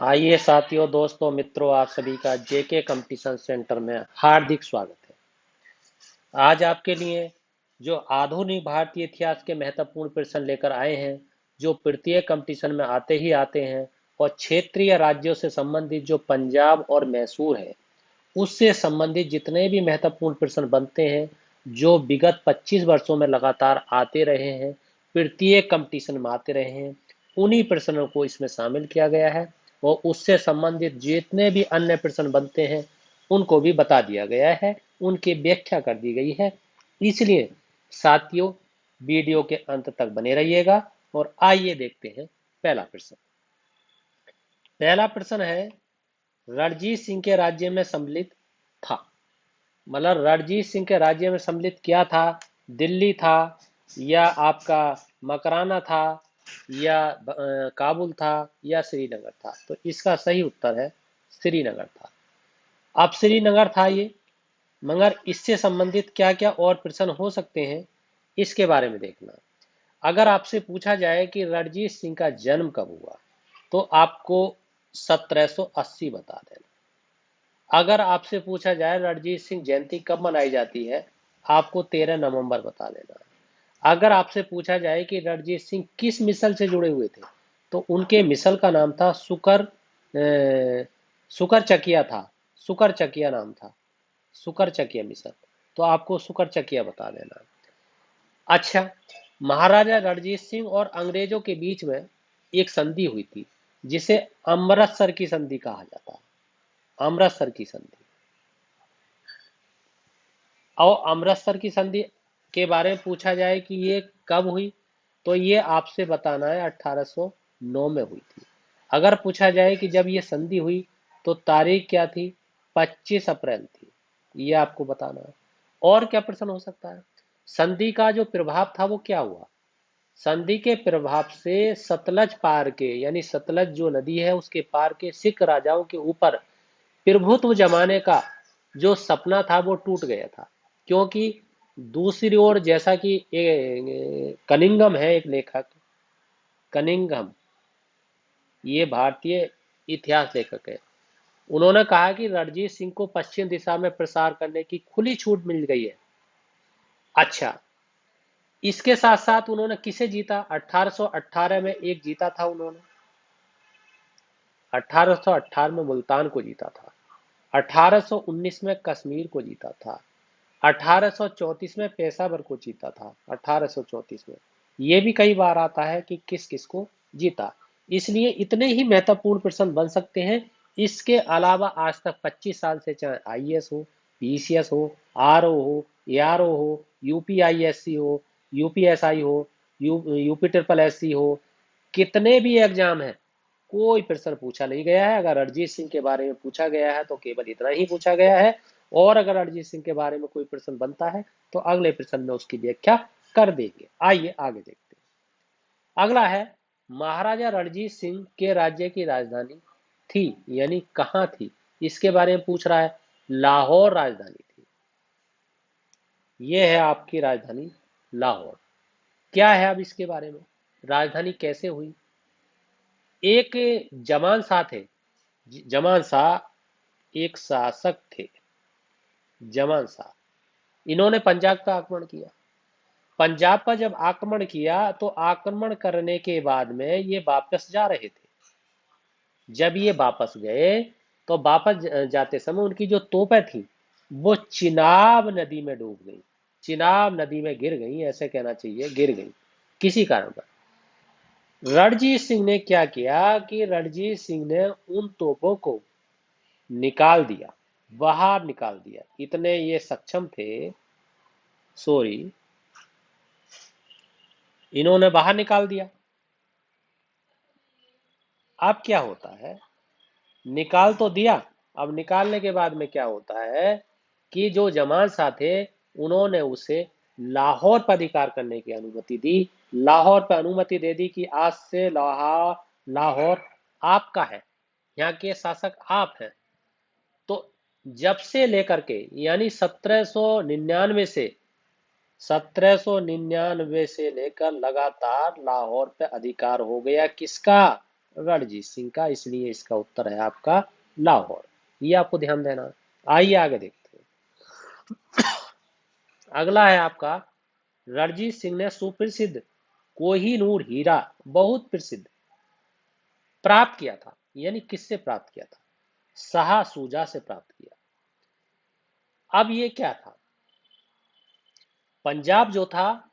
आइए साथियों, दोस्तों, मित्रों, आप सभी का जेके कंपटीशन सेंटर में हार्दिक स्वागत है। आज आपके लिए जो आधुनिक भारतीय इतिहास के महत्वपूर्ण प्रश्न लेकर आए हैं, जो प्रत्येक कंपटीशन में आते ही आते हैं और क्षेत्रीय राज्यों से संबंधित जो पंजाब और मैसूर है, उससे संबंधित जितने भी महत्वपूर्ण प्रश्न बनते हैं, जो विगत 25 वर्षों में लगातार आते रहे हैं, प्रत्येक कंपटीशन में आते रहे हैं, उन्हीं प्रश्नों को इसमें शामिल किया गया है और उससे संबंधित जितने भी अन्य प्रश्न बनते हैं, उनको भी बता दिया गया है, उनकी व्याख्या कर दी गई है। इसलिए साथियों, वीडियो के अंत तक बने रहिएगा और आइए देखते हैं पहला प्रश्न। पहला प्रश्न है, रणजीत सिंह के राज्य में सम्मिलित था। मतलब रणजीत सिंह के राज्य में सम्मिलित क्या था? दिल्ली था, या आपका मकराना था, या काबुल था, या श्रीनगर था? तो इसका सही उत्तर है श्रीनगर था। अब श्रीनगर था ये, मगर इससे संबंधित क्या क्या और प्रश्न हो सकते हैं, इसके बारे में देखना। अगर आपसे पूछा जाए कि रणजीत सिंह का जन्म कब हुआ, तो आपको 1780 बता देना। अगर आपसे पूछा जाए रणजीत सिंह जयंती कब मनाई जाती है, आपको 13 नवंबर बता देना है। अगर आपसे पूछा जाए कि रणजीत सिंह किस मिसल से जुड़े हुए थे, तो उनके मिसल का नाम था सुकर चकिया था। सुकर चकिया नाम था, सुकर चकिया मिसल। तो आपको सुकर चकिया बता देना। अच्छा, महाराजा रणजीत सिंह और अंग्रेजों के बीच में एक संधि हुई थी, जिसे अमृतसर की संधि कहा जाता है। अमृतसर की संधि। और अमृतसर की संधि के बारे में पूछा जाए कि ये कब हुई, तो ये आपसे बताना है 1809 में हुई थी। अगर पूछा जाए कि जब ये संधि हुई, तो तारीख क्या थी? 25 अप्रैल थी। ये आपको बताना है। और क्या प्रश्न हो सकता है? संधि का जो प्रभाव था वो क्या हुआ? संधि के प्रभाव से सतलज पार के, यानी सतलज जो नदी है उसके पार के सिख राजाओं के ऊपर प्रभुत्व जमाने का जो सपना था वो टूट गया था। क्योंकि दूसरी ओर, जैसा कि कनिंगम है एक लेखक, कनिंगम, ये भारतीय इतिहास लेखक है। उन्होंने कहा कि रणजीत सिंह को पश्चिम दिशा में प्रसार करने की खुली छूट मिल गई है। अच्छा, इसके साथ साथ उन्होंने किसे जीता? 1818 में एक जीता था उन्होंने, 1818 में मुल्तान को जीता था। 1819 में कश्मीर को जीता था। 1834 में पेशावर को जीता था। 1834 में ये भी कई बार आता है कि किस किस को जीता। इसलिए इतने ही महत्वपूर्ण प्रश्न बन सकते हैं। इसके अलावा आज तक 25 साल से, चाहे आईएएस हो, पीसीएस हो, आरओ हो, एआरओ हो, यूपीआईएससी हो, यूपीएसआई हो, यूपी ट्रिपल एससी हो, कितने भी एग्जाम है, कोई प्रश्न पूछा नहीं गया है। अगर अरिजीत सिंह के बारे में पूछा गया है तो केवल इतना ही पूछा गया है। और अगर अरिजीत सिंह के बारे में कोई प्रश्न बनता है तो अगले प्रश्न में उसकी व्याख्या कर देंगे। आइए आगे देखते हैं। अगला है, महाराजा रणजीत सिंह के राज्य की राजधानी थी, यानी कहां थी, इसके बारे में पूछ रहा है। लाहौर राजधानी थी। यह है आपकी राजधानी लाहौर। क्या है अब इसके बारे में, राजधानी कैसे हुई? एक जमान शाह थे। जमान शाह एक शासक थे, जमान शाह। इन्होंने पंजाब का आक्रमण किया। पंजाब पर जब आक्रमण किया तो आक्रमण करने के बाद में ये वापस जा रहे थे। जब ये वापस गए तो वापस जाते समय उनकी जो तोपें थी वो चिनाब नदी में डूब गई। चिनाब नदी में गिर गई, ऐसे कहना चाहिए, गिर गई किसी कारण पर। रणजीत सिंह ने क्या किया कि रणजीत सिंह ने उन तोपों को निकाल दिया, बाहर निकाल दिया। इतने ये सक्षम थे, सॉरी, इन्होंने बाहर निकाल दिया। अब क्या होता है, निकाल तो दिया, अब निकालने के बाद में क्या होता है कि जो जमान शाह थे उन्होंने उसे लाहौर पर अधिकार करने की अनुमति दी। लाहौर पर अनुमति दे दी कि आज से लाहौर आपका है, यहाँ के शासक आप हैं। तो जब से लेकर के, यानी 1799 से लेकर लगातार लाहौर पे अधिकार हो गया किसका? रणजीत सिंह का, इसलिए इसका उत्तर है आपका लाहौर। ये आपको ध्यान देना है। आइए आगे देखते हैं। अगला है आपका, रणजीत सिंह ने सुप्रसिद्ध कोहिनूर हीरा, बहुत प्रसिद्ध, प्राप्त किया था, यानी किससे प्राप्त किया था? शाह सूजा से प्राप्त किया। अब ये क्या था? पंजाब जो था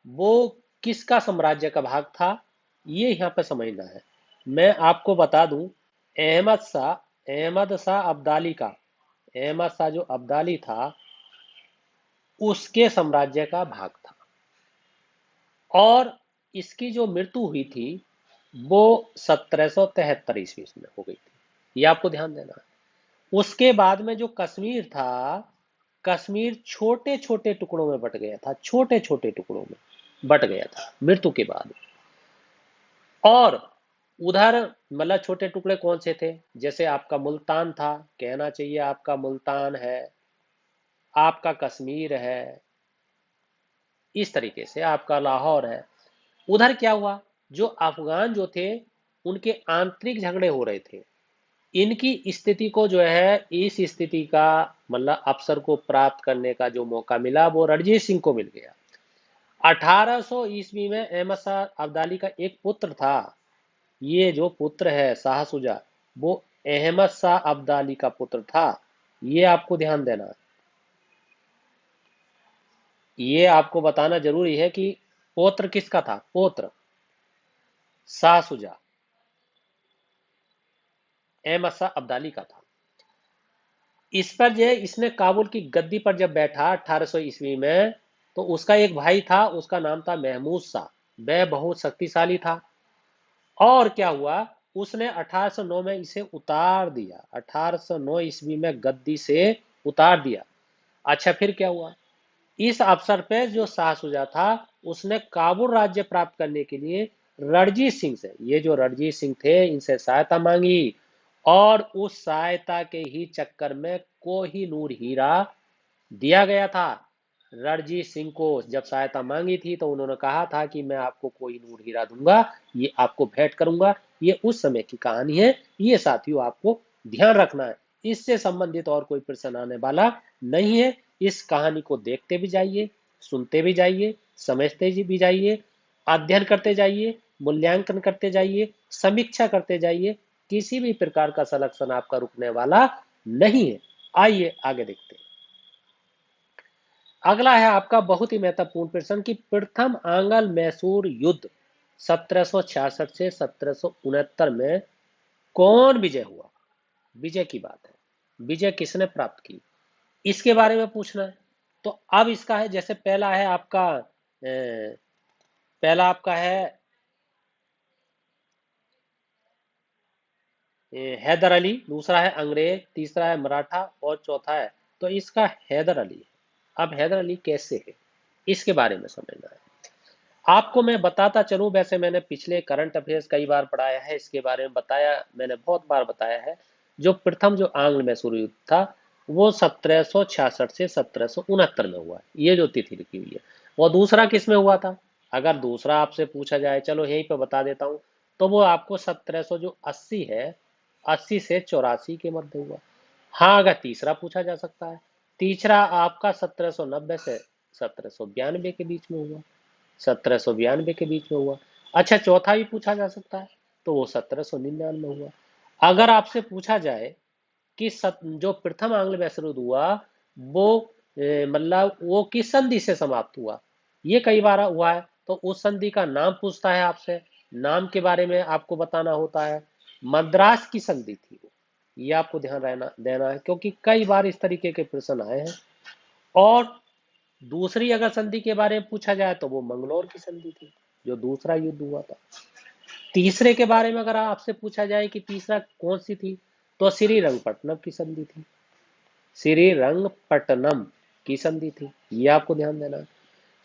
वो किसका साम्राज्य का भाग था, ये यहाँ पे समझना है। मैं आपको बता दूं, अहमद शाह अब्दाली का, अहमद शाह जो अब्दाली था उसके साम्राज्य का भाग था। और इसकी जो मृत्यु हुई थी वो 1773 ईस्वी में हो गई थी, ये आपको ध्यान देना है। उसके बाद में जो कश्मीर था, कश्मीर छोटे छोटे टुकड़ों में बट गया था, छोटे छोटे टुकड़ों में बट गया था मृत्यु के बाद। और उधर मतलब छोटे टुकड़े कौन से थे? जैसे आपका मुल्तान था, कहना चाहिए आपका मुल्तान है, आपका कश्मीर है, इस तरीके से आपका लाहौर है। उधर क्या हुआ, जो अफगान जो थे उनके आंतरिक झगड़े हो रहे थे, इनकी स्थिति को जो है, इस स्थिति का मतलब अवसर को प्राप्त करने का जो मौका मिला वो रणजीत सिंह को मिल गया। 1800 ईस्वी में अहमद शाह अब्दाली का एक पुत्र था, ये जो पुत्र है शाह सुजा, वो अहमद शाह अब्दाली का पुत्र था। ये आपको ध्यान देना है। ये आपको बताना जरूरी है कि पौत्र किसका था, पौत्र शाह सुजा अहमद शाह अब्दाली का था। इस पर जो है, इसने काबुल की गद्दी पर जब बैठा 1800 ईस्वी में, तो उसका एक भाई था, उसका नाम था महमूद शाह। वह बहुत शक्तिशाली था। और क्या हुआ, उसने 1809 में इसे उतार दिया, 1809 ईस्वी में गद्दी से उतार दिया। अच्छा, फिर क्या हुआ? इस अवसर पे जो शाह सुजा था उसने काबुल राज्य प्राप्त करने के लिए रणजीत सिंह से, ये जो रणजीत सिंह थे इनसे सहायता मांगी। और उस सहायता के ही चक्कर में कोहिनूर हीरा दिया गया था। रणजीत सिंह को जब सहायता मांगी थी तो उन्होंने कहा था कि मैं आपको कोहिनूर हीरा दूंगा, ये आपको भेंट करूंगा। ये उस समय की कहानी है, ये साथियों आपको ध्यान रखना है। इससे संबंधित और कोई प्रश्न आने वाला नहीं है। इस कहानी को देखते भी जाइए, सुनते भी जाइए, समझते भी जाइए, अध्ययन करते जाइए, मूल्यांकन करते जाइए, समीक्षा करते जाइए। किसी भी प्रकार का सलेक्शन आपका रुकने वाला नहीं है। आइए आगे देखते हैं। अगला है आपका बहुत ही महत्वपूर्ण प्रश्न कि प्रथम आंग्ल मैसूर युद्ध 1766 से 1769 में कौन विजय हुआ? विजय की बात है, विजय किसने प्राप्त की, इसके बारे में पूछना है। तो अब इसका है, जैसे पहला है आपका पहला आपका है हैदर अली, दूसरा है अंग्रेज, तीसरा है मराठा और चौथा है, तो इसका हैदर अली है। अब हैदर अली कैसे है, इसके बारे में समझना है। आपको मैं बताता चलूं, वैसे मैंने पिछले करंट अफेयर्स कई बार पढ़ाया है, इसके बारे में बताया, मैंने बहुत बार बताया है। जो प्रथम जो आंग्ल मैसूर युद्ध था वो 1766 से 1769 में हुआ है, ये जो तिथि लिखी हुई है। और दूसरा किस में हुआ था? अगर दूसरा आपसे पूछा जाए, चलो यहीं पे बता देता हूँ, तो वो आपको 1700 जो 80 है, 80 से 84 के मध्य हुआ। हाँ, अगर तीसरा पूछा जा सकता है, तीसरा आपका 1790 से 1792 के बीच में हुआ, 1792 के बीच में हुआ। अच्छा, चौथा भी पूछा जा सकता है, तो वो 1799 हुआ। अगर आपसे पूछा जाए कि जो प्रथम आंग्ल मैसूर युद्ध हुआ वो मतलब वो किस संधि से समाप्त हुआ, ये कई बार हुआ है, तो उस संधि का नाम पूछता है आपसे, नाम के बारे में आपको बताना होता है। मद्रास की संधि थी वो, ये आपको ध्यान रहना देना है, क्योंकि कई बार इस तरीके के प्रश्न आए हैं। और दूसरी अगर संधि के बारे में पूछा जाए तो वो मंगलौर की संधि थी, जो दूसरा युद्ध हुआ था। तीसरे के बारे में अगर आपसे पूछा जाए कि तीसरा कौन सी थी, तो श्रीरंगपट्टनम की संधि थी, श्रीरंगपट्टनम की संधि थी, ये आपको ध्यान देना है।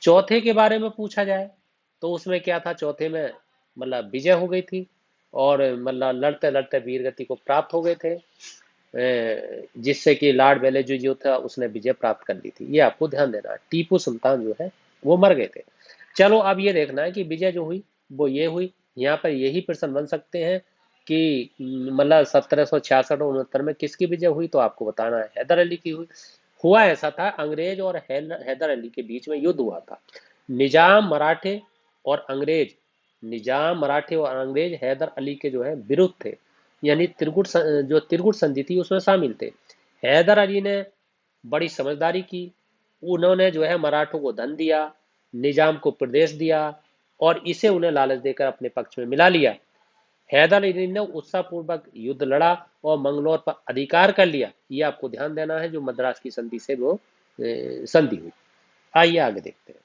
चौथे के बारे में पूछा जाए तो उसमें क्या था, चौथे में मतलब विजय हो गई थी, और मतलब लड़ते लड़ते वीर गति को प्राप्त हो गए थे, जिससे कि लॉर्ड वेलेजू जो था उसने विजय प्राप्त कर ली थी, ये आपको ध्यान देना है। टीपू सुल्तान जो है वो मर गए थे। चलो अब ये देखना है कि विजय जो हुई वो ये हुई, यहाँ पर यही प्रश्न बन सकते हैं कि मतलब 1766-69 में किसकी विजय हुई, तो आपको बताना है हैदर अली की हुई। हुआ ऐसा था, अंग्रेज और हैदर अली के बीच में युद्ध हुआ था। निजाम मराठे और अंग्रेज निजाम मराठे और अंग्रेज हैदर अली के जो है विरुद्ध थे, यानी जो त्रिगुट संधि थी उसमें शामिल थे। हैदर अली ने बड़ी समझदारी की, उन्होंने जो है मराठों को धन दिया, निजाम को प्रदेश दिया और इसे उन्हें लालच देकर अपने पक्ष में मिला लिया। हैदर अली ने उत्साहपूर्वक युद्ध लड़ा और मंगलौर पर अधिकार कर लिया। ये आपको ध्यान देना है, जो मद्रास की संधि से वो संधि हुई। आइए आगे देखते हैं।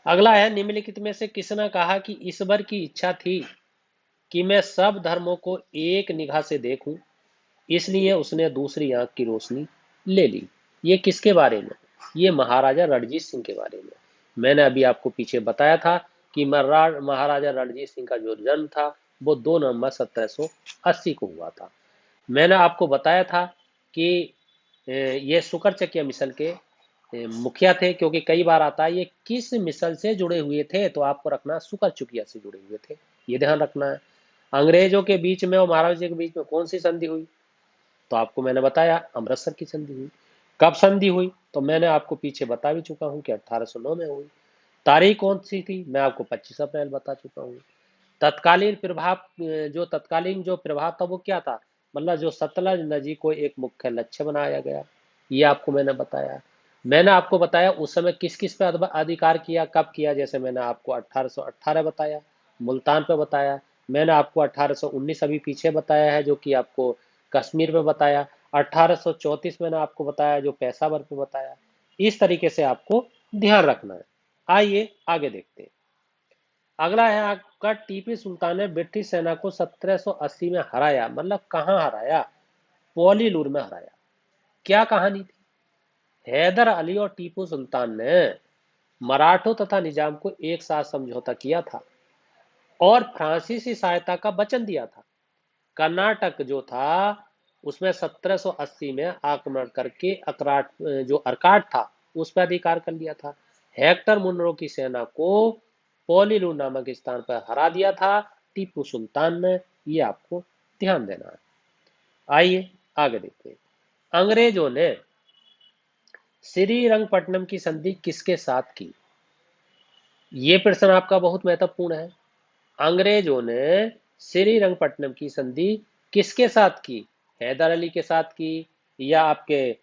अगला है, निम्नलिखित में से किसने कहा कि ईश्वर की इच्छा थी कि मैं सब धर्मों को एक निगाह से देखूं, इसलिए उसने दूसरी आंख की रोशनी ले ली। ये किसके बारे में? ये महाराजा रणजीत सिंह के बारे में। मैंने अभी आपको पीछे बताया था कि महाराजा रणजीत सिंह का जो जन्म था वो 2 नवंबर 1780 को हुआ था। मैंने आपको बताया था कि ये शुक्र चकिया मिसल के मुखिया थे, क्योंकि कई बार आता है ये किस मिसल से जुड़े हुए थे, तो आपको रखना शुक्र चकिया से जुड़े हुए थे, ये ध्यान रखना है। अंग्रेजों के बीच में और महाराजा के बीच में कौन सी संधि हुई, तो आपको मैंने बताया अमृतसर की संधि हुई। कब संधि हुई, तो मैंने आपको पीछे बता भी चुका हूं कि 1809 में हुई। तारीख कौन सी थी, मैं आपको 25 अप्रैल बता चुका हूँ। तत्कालीन प्रभाव जो प्रभाव था वो क्या था, मतलब जो सतलज नदी को एक मुख्य लक्ष्य बनाया गया, ये आपको मैंने बताया। मैंने आपको बताया उस समय किस किस पे अधिकार किया, कब किया, जैसे मैंने आपको 1818 बताया, मुल्तान पे बताया। मैंने आपको 1819 अभी पीछे बताया है, जो कि आपको कश्मीर पे बताया। 1834 मैंने आपको बताया, जो पेशावर पे बताया। इस तरीके से आपको ध्यान रखना है। आइए आगे देखते हैं। अगला है आपका, टीपू सुल्तान ने ब्रिटिश सेना को 1780 में हराया, मतलब कहाँ हराया? पोलीलूर में हराया। क्या कहानी थी? हैदर अली और टीपू सुल्तान ने मराठों तथा निजाम को एक साथ समझौता किया था और फ्रांसीसी सहायता का वचन दिया था। कर्नाटक जो था उसमें 1780 में आक्रमण करके जो अर्काट था उस पर अधिकार कर लिया था। हेक्टर मुनरो की सेना को पोलीलू नामक स्थान पर हरा दिया था टीपू सुल्तान ने। ये आपको ध्यान देना है। आइए आगे देखते हैं। अंग्रेजों ने श्रीरंगपट्टनम की संधि किसके साथ की? ये प्रश्न आपका बहुत महत्वपूर्ण है। अंग्रेजों ने श्रीरंगपट्टनम की संधि किसके साथ की? हैदर अली के साथ की, या आपके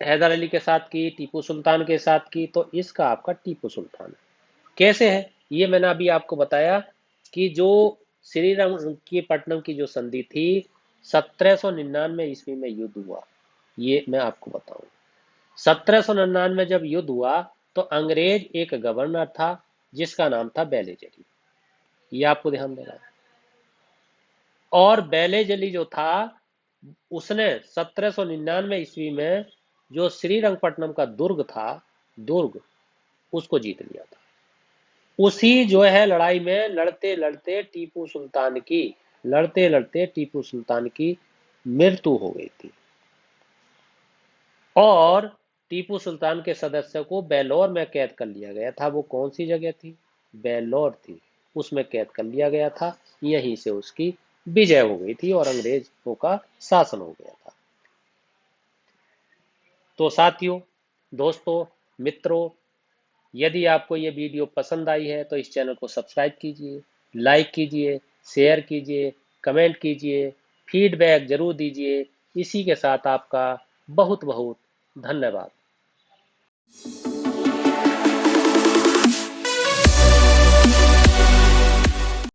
हैदर अली के साथ की, टीपू सुल्तान के साथ की? तो इसका आपका टीपू सुल्तान है। कैसे है, ये मैंने अभी आपको बताया कि जो श्रीरंगपट्टनम की जो संधि थी 1799 ईस्वी में युद्ध हुआ, ये मैं आपको बताऊं। 1799 जब युद्ध हुआ तो अंग्रेज एक गवर्नर था जिसका नाम था बेलेजली, ये आपको ध्यान देना है। और बेलेजली जो था उसने 1799 ईस्वी में जो श्रीरंगपट्टनम का दुर्ग उसको जीत लिया था। उसी जो है लड़ाई में लड़ते लड़ते टीपू सुल्तान की मृत्यु हो गई थी और टीपू सुल्तान के सदस्य को बेल्लौर में कैद कर लिया गया था। वो कौन सी जगह थी? बेल्लौर थी, उसमें कैद कर लिया गया था। यहीं से उसकी विजय हो गई थी और अंग्रेजों का शासन हो गया था। तो साथियों, दोस्तों, मित्रों, यदि आपको ये वीडियो पसंद आई है तो इस चैनल को सब्सक्राइब कीजिए, लाइक कीजिए, शेयर कीजिए, कमेंट कीजिए, फीडबैक जरूर दीजिए। इसी के साथ आपका बहुत बहुत धन्यवाद।